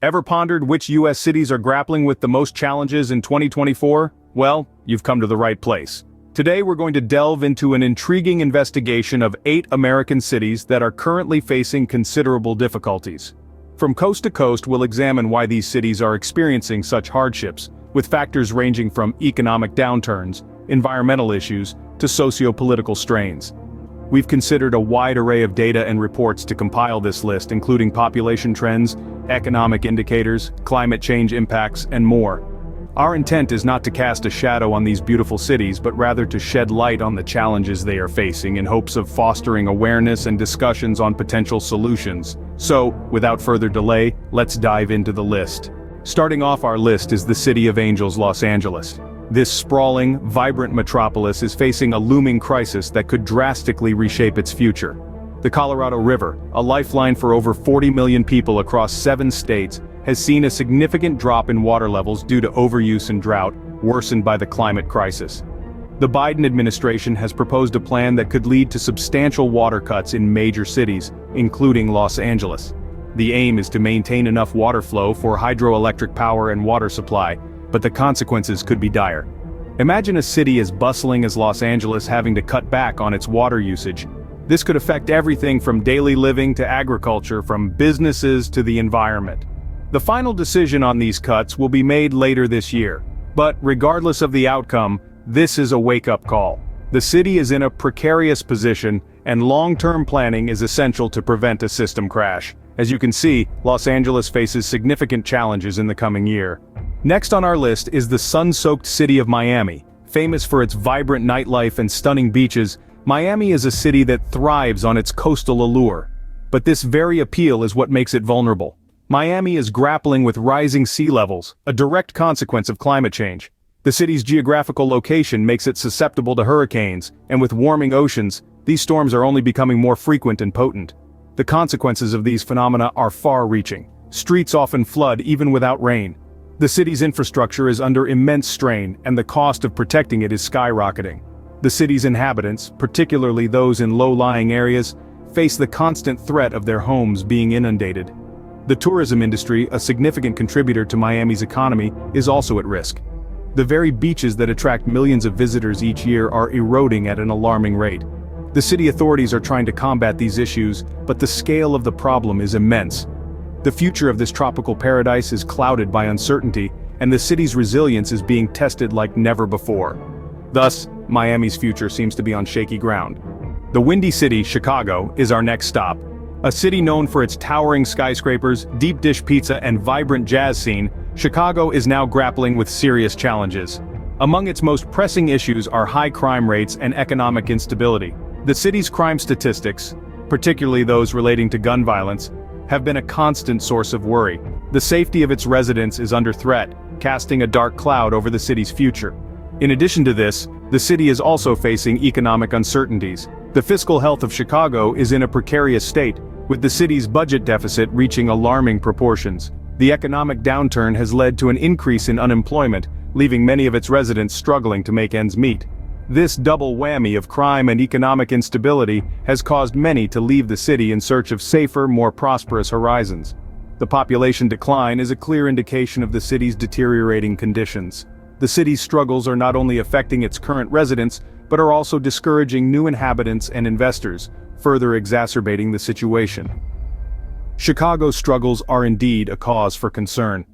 Ever pondered which US cities are grappling with the most challenges in 2024? Well, you've come to the right place. Today we're going to delve into an intriguing investigation of 8 American cities that are currently facing considerable difficulties. From coast to coast, we'll examine why these cities are experiencing such hardships, with factors ranging from economic downturns, environmental issues, to socio-political strains. We've considered a wide array of data and reports to compile this list, including population trends, economic indicators, climate change impacts, and more. Our intent is not to cast a shadow on these beautiful cities, but rather to shed light on the challenges they are facing in hopes of fostering awareness and discussions on potential solutions. So, without further delay, let's dive into the list. Starting off our list is the City of Angels, Los Angeles. This sprawling, vibrant metropolis is facing a looming crisis that could drastically reshape its future. The Colorado River, a lifeline for over 40 million people across 7 states, has seen a significant drop in water levels due to overuse and drought, worsened by the climate crisis. The Biden administration has proposed a plan that could lead to substantial water cuts in major cities, including Los Angeles. The aim is to maintain enough water flow for hydroelectric power and water supply, but the consequences could be dire. Imagine a city as bustling as Los Angeles having to cut back on its water usage. This could affect everything from daily living to agriculture, from businesses to the environment. The final decision on these cuts will be made later this year. But regardless of the outcome, this is a wake-up call. The city is in a precarious position, and long-term planning is essential to prevent a system crash. As you can see, Los Angeles faces significant challenges in the coming year. Next on our list is the sun-soaked city of Miami. Famous for its vibrant nightlife and stunning beaches, Miami is a city that thrives on its coastal allure. But this very appeal is what makes it vulnerable. Miami is grappling with rising sea levels, a direct consequence of climate change. The city's geographical location makes it susceptible to hurricanes, and with warming oceans, these storms are only becoming more frequent and potent. The consequences of these phenomena are far-reaching. Streets often flood even without rain. The city's infrastructure is under immense strain, and the cost of protecting it is skyrocketing. The city's inhabitants, particularly those in low-lying areas, face the constant threat of their homes being inundated. The tourism industry, a significant contributor to Miami's economy, is also at risk. The very beaches that attract millions of visitors each year are eroding at an alarming rate. The city authorities are trying to combat these issues, but the scale of the problem is immense. The future of this tropical paradise is clouded by uncertainty, and the city's resilience is being tested like never before. Thus, Miami's future seems to be on shaky ground. The Windy City, Chicago, is our next stop. A city known for its towering skyscrapers, deep dish pizza, and vibrant jazz scene, Chicago is now grappling with serious challenges. Among its most pressing issues are high crime rates and economic instability. The city's crime statistics, particularly those relating to gun violence, have been a constant source of worry. The safety of its residents is under threat, casting a dark cloud over the city's future. In addition to this, the city is also facing economic uncertainties. The fiscal health of Chicago is in a precarious state, with the city's budget deficit reaching alarming proportions. The economic downturn has led to an increase in unemployment, leaving many of its residents struggling to make ends meet. This double whammy of crime and economic instability has caused many to leave the city in search of safer, more prosperous horizons. The population decline is a clear indication of the city's deteriorating conditions. The city's struggles are not only affecting its current residents, but are also discouraging new inhabitants and investors, further exacerbating the situation. Chicago's struggles are indeed a cause for concern.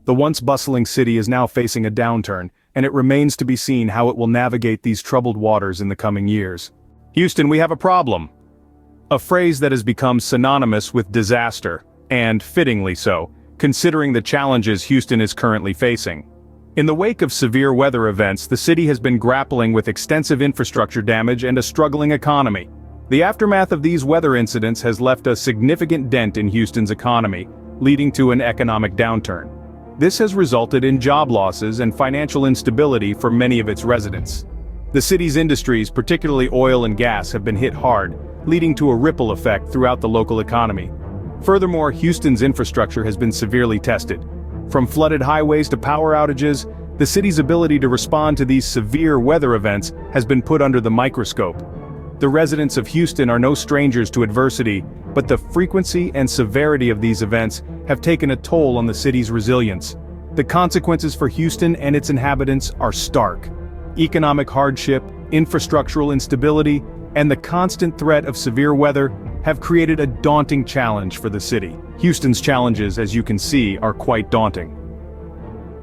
The once bustling city is now facing a downturn, and it remains to be seen how it will navigate these troubled waters in the coming years. Houston, we have a problem. A phrase that has become synonymous with disaster, and fittingly so, considering the challenges Houston is currently facing. In the wake of severe weather events, the city has been grappling with extensive infrastructure damage and a struggling economy. The aftermath of these weather incidents has left a significant dent in Houston's economy, leading to an economic downturn. This has resulted in job losses and financial instability for many of its residents. The city's industries, particularly oil and gas, have been hit hard, leading to a ripple effect throughout the local economy. Furthermore, Houston's infrastructure has been severely tested. From flooded highways to power outages, the city's ability to respond to these severe weather events has been put under the microscope. The residents of Houston are no strangers to adversity, but the frequency and severity of these events have taken a toll on the city's resilience. The consequences for Houston and its inhabitants are stark. Economic hardship, infrastructural instability, and the constant threat of severe weather have created a daunting challenge for the city. Houston's challenges, as you can see, are quite daunting.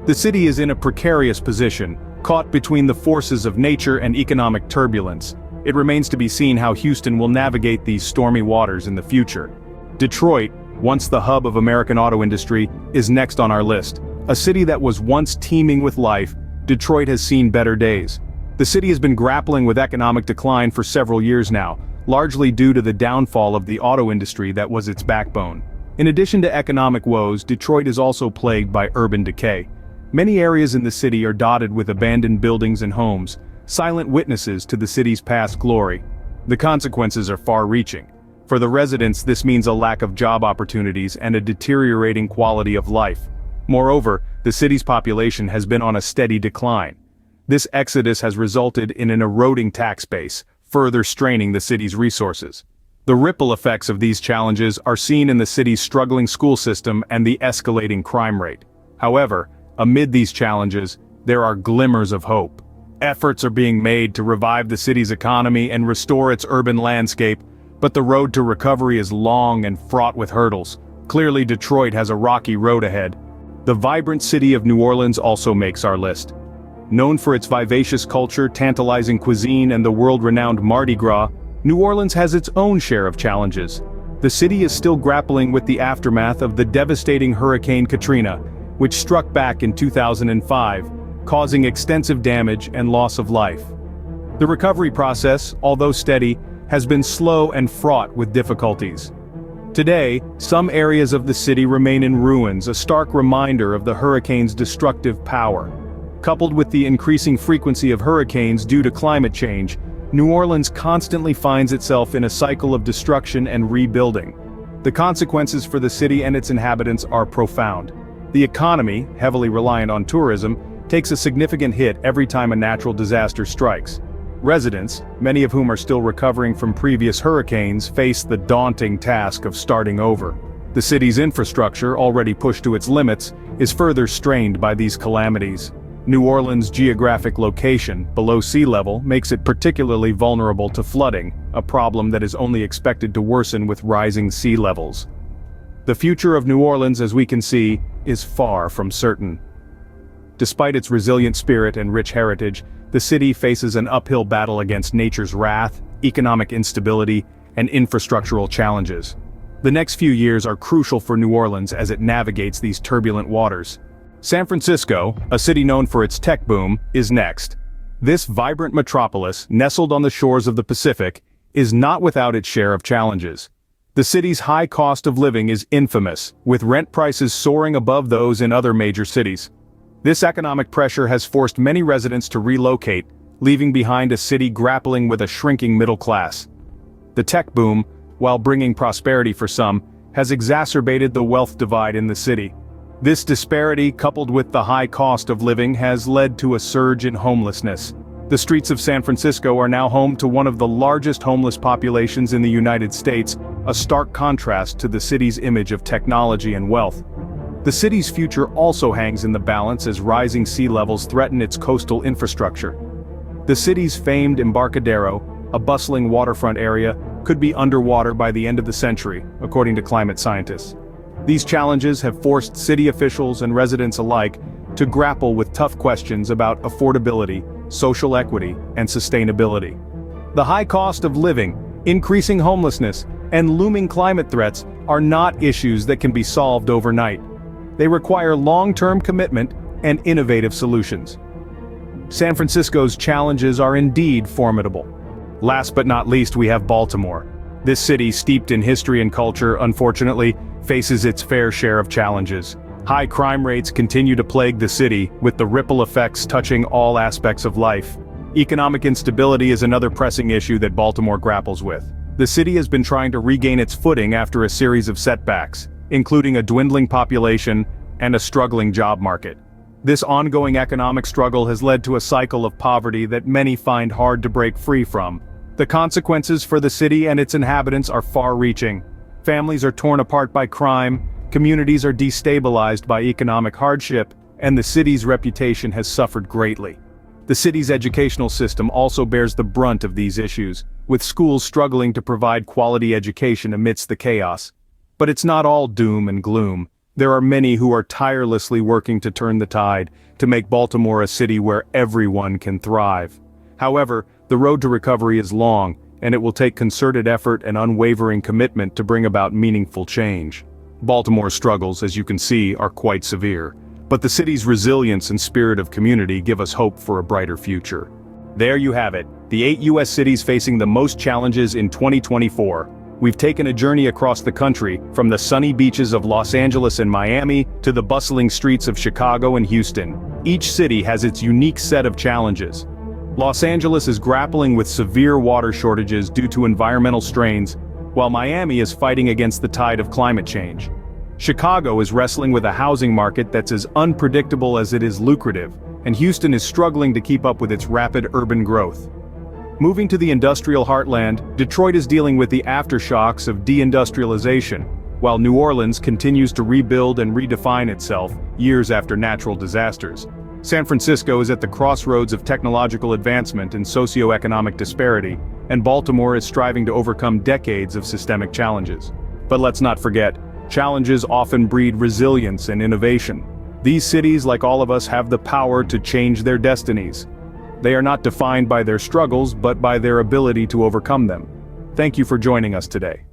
The city is in a precarious position, caught between the forces of nature and economic turbulence. It remains to be seen how Houston will navigate these stormy waters in the future. Detroit, once the hub of American auto industry, is next on our list. A city that was once teeming with life, Detroit has seen better days. The city has been grappling with economic decline for several years now, largely due to the downfall of the auto industry that was its backbone. In addition to economic woes, Detroit is also plagued by urban decay. Many areas in the city are dotted with abandoned buildings and homes, silent witnesses to the city's past glory. The consequences are far-reaching. For the residents, this means a lack of job opportunities and a deteriorating quality of life. Moreover, the city's population has been on a steady decline. This exodus has resulted in an eroding tax base, further straining the city's resources. The ripple effects of these challenges are seen in the city's struggling school system and the escalating crime rate. However, amid these challenges, there are glimmers of hope. Efforts are being made to revive the city's economy and restore its urban landscape, but the road to recovery is long and fraught with hurdles. Clearly, Detroit has a rocky road ahead. The vibrant city of New Orleans also makes our list. Known for its vivacious culture, tantalizing cuisine, and the world-renowned Mardi Gras, New Orleans has its own share of challenges. The city is still grappling with the aftermath of the devastating Hurricane Katrina, which struck back in 2005, causing extensive damage and loss of life. The recovery process, although steady, has been slow and fraught with difficulties. Today, some areas of the city remain in ruins, a stark reminder of the hurricane's destructive power. Coupled with the increasing frequency of hurricanes due to climate change, New Orleans constantly finds itself in a cycle of destruction and rebuilding. The consequences for the city and its inhabitants are profound. The economy, heavily reliant on tourism, takes a significant hit every time a natural disaster strikes. Residents, many of whom are still recovering from previous hurricanes, face the daunting task of starting over. The city's infrastructure, already pushed to its limits, is further strained by these calamities. New Orleans' geographic location, below sea level, makes it particularly vulnerable to flooding, a problem that is only expected to worsen with rising sea levels. The future of New Orleans, as we can see, is far from certain. Despite its resilient spirit and rich heritage, the city faces an uphill battle against nature's wrath, economic instability, and infrastructural challenges. The next few years are crucial for New Orleans as it navigates these turbulent waters. San Francisco, a city known for its tech boom, is next. This vibrant metropolis, nestled on the shores of the Pacific, is not without its share of challenges. The city's high cost of living is infamous, with rent prices soaring above those in other major cities. This economic pressure has forced many residents to relocate, leaving behind a city grappling with a shrinking middle class. The tech boom, while bringing prosperity for some, has exacerbated the wealth divide in the city. This disparity, coupled with the high cost of living, has led to a surge in homelessness. The streets of San Francisco are now home to one of the largest homeless populations in the United States, a stark contrast to the city's image of technology and wealth. The city's future also hangs in the balance as rising sea levels threaten its coastal infrastructure. The city's famed Embarcadero, a bustling waterfront area, could be underwater by the end of the century, according to climate scientists. These challenges have forced city officials and residents alike to grapple with tough questions about affordability, social equity, and sustainability. The high cost of living, increasing homelessness, and looming climate threats are not issues that can be solved overnight. They require long-term commitment and innovative solutions. San Francisco's challenges are indeed formidable. Last but not least, we have Baltimore. This city, steeped in history and culture, unfortunately, faces its fair share of challenges. High crime rates continue to plague the city, with the ripple effects touching all aspects of life. Economic instability is another pressing issue that Baltimore grapples with. The city has been trying to regain its footing after a series of setbacks, including a dwindling population and a struggling job market. This ongoing economic struggle has led to a cycle of poverty that many find hard to break free from. The The consequences for the city and its inhabitants are far-reaching. Families are torn apart by crime, communities are destabilized by economic hardship, and the city's reputation has suffered greatly. The city's educational system also bears the brunt of these issues, with schools struggling to provide quality education amidst the chaos. But it's not all doom and gloom. There are many who are tirelessly working to turn the tide, to make Baltimore a city where everyone can thrive. However, the road to recovery is long, and it will take concerted effort and unwavering commitment to bring about meaningful change. Baltimore's struggles, as you can see, are quite severe. But the city's resilience and spirit of community give us hope for a brighter future. There you have it, the 8 U.S. cities facing the most challenges in 2024. We've taken a journey across the country, from the sunny beaches of Los Angeles and Miami to the bustling streets of Chicago and Houston. Each city has its unique set of challenges. Los Angeles is grappling with severe water shortages due to environmental strains, while Miami is fighting against the tide of climate change. Chicago is wrestling with a housing market that's as unpredictable as it is lucrative, and Houston is struggling to keep up with its rapid urban growth. Moving to the industrial heartland, Detroit is dealing with the aftershocks of deindustrialization, while New Orleans continues to rebuild and redefine itself years after natural disasters. San Francisco is at the crossroads of technological advancement and socioeconomic disparity, and Baltimore is striving to overcome decades of systemic challenges. But let's not forget, challenges often breed resilience and innovation. These cities, like all of us, have the power to change their destinies. They are not defined by their struggles, but by their ability to overcome them. Thank you for joining us today.